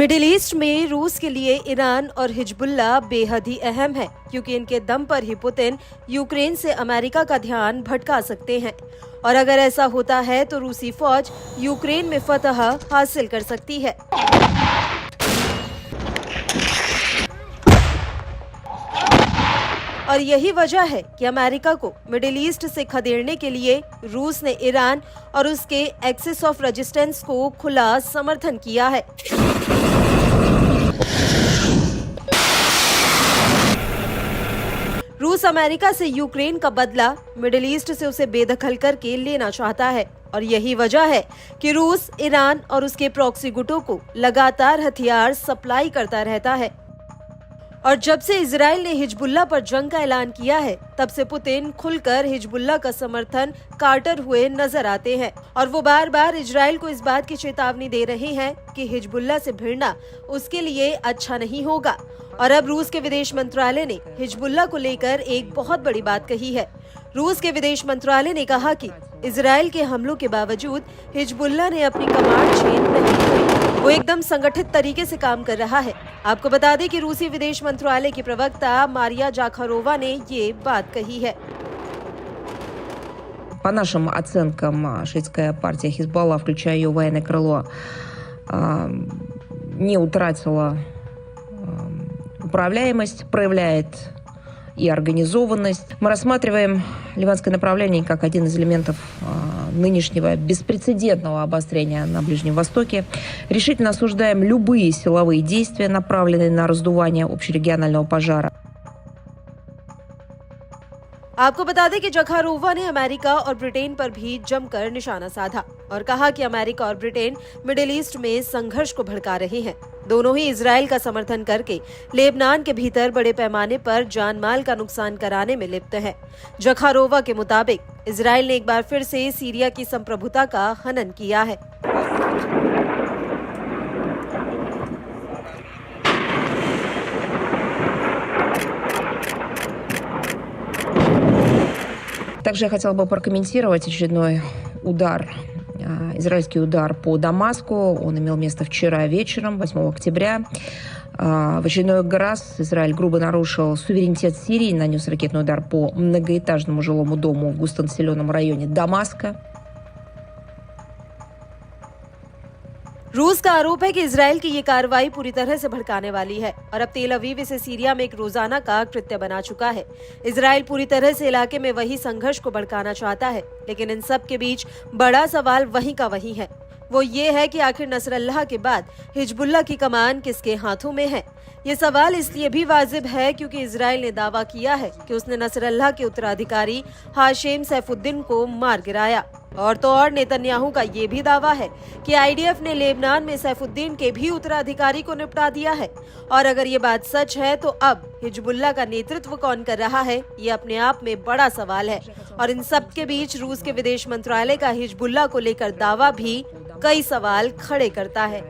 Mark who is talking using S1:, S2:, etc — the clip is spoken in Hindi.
S1: मिडिल ईस्ट में रूस के लिए ईरान और हिजबुल्लाह बेहद ही अहम है, क्योंकि इनके दम पर ही पुतिन यूक्रेन से अमेरिका का ध्यान भटका सकते हैं। और अगर ऐसा होता है तो रूसी फौज यूक्रेन में फतह हासिल कर सकती है। और यही वजह है कि अमेरिका को मिडिल ईस्ट से खदेड़ने के लिए रूस ने ईरान और उसके एक्सिस ऑफ रेजिस्टेंस को खुला समर्थन किया है। रूस अमेरिका से यूक्रेन का बदला मिडिल ईस्ट से उसे बेदखल करके लेना चाहता है। और यही वजह है कि रूस ईरान और उसके प्रॉक्सी गुटों को लगातार हथियार सप्लाई करता रहता है। और जब से इजराइल ने हिजबुल्लाह पर जंग का ऐलान किया है, तब से पुतिन खुलकर हिजबुल्लाह का समर्थन काटर हुए नजर आते हैं। और वो बार बार इजराइल को इस बात की चेतावनी दे रहे हैं कि हिजबुल्लाह से भिड़ना उसके लिए अच्छा नहीं होगा। और अब रूस के विदेश मंत्रालय ने हिजबुल्लाह को लेकर एक बहुत बड़ी बात कही है। रूस के विदेश मंत्रालय ने कहा कि इजराइल के हमलों के बावजूद हिजबुल्लाह ने अपनी कमांड चेंज नहीं की, वो एकदम संगठित तरीके से काम कर रहा है। आपको बता दें कि रूसी विदेश मंत्रालय की प्रवक्ता मारिया जाखारोवा ने ये बात कही है।
S2: По нашим оценкам, шиитская партия Хизбалла, включая ее военное крыло, не утратила управляемость, проявляет и организованность. Мы рассматриваем ливанское направление как один из элементов нынешнего беспрецедентного обострения на Ближнем Востоке. Решительно осуждаем любые силовые действия, направленные на раздувание общерегионального пожара.
S1: आपको बता दें कि जखारोवा ने अमेरिका और ब्रिटेन पर भी जमकर निशाना साधा और कहा कि अमेरिका और ब्रिटेन मिडिल ईस्ट में संघर्ष को भड़का रहे हैं। दोनों ही इजराइल का समर्थन करके लेबनान के भीतर बड़े पैमाने पर जान माल का नुकसान कराने में लिप्त है। जखारोवा के मुताबिक इजराइल ने एक बार फिर से सीरिया की संप्रभुता का हनन किया है।
S2: Также я хотела бы прокомментировать очередной удар, израильский удар по Дамаску. Он имел место вчера вечером, 8 октября. В очередной раз Израиль грубо нарушил суверенитет Сирии, нанес ракетный удар по многоэтажному жилому дому в густонаселенном районе Дамаска.
S1: रूस का आरोप है कि इजराइल की ये कार्रवाई पूरी तरह से भड़काने वाली है और अब तेल अवीव इसे सीरिया में एक रोजाना का कृत्य बना चुका है। इजराइल पूरी तरह से इलाके में वही संघर्ष को भड़काना चाहता है, लेकिन इन सब के बीच बड़ा सवाल वहीं का वहीं है। वो ये है कि आखिर नसरल्लाह के बाद हिजबुल्लाह की कमान किसके हाथों में है। ये सवाल इसलिए भी वाजिब है क्योंकि इजराइल ने दावा किया है कि उसने नसरल्लाह के उत्तराधिकारी हाशिम सैफुद्दीन को मार गिराया। और तो और नेतन्याहू का ये भी दावा है कि आईडीएफ ने लेबनान में सैफुद्दीन के भी उत्तराधिकारी को निपटा दिया है। और अगर ये बात सच है तो अब हिजबुल्लाह का नेतृत्व कौन कर रहा है, ये अपने आप में बड़ा सवाल है। और इन सब के बीच रूस के विदेश मंत्रालय का हिजबुल्लाह को लेकर दावा भी कई सवाल खड़े करता है।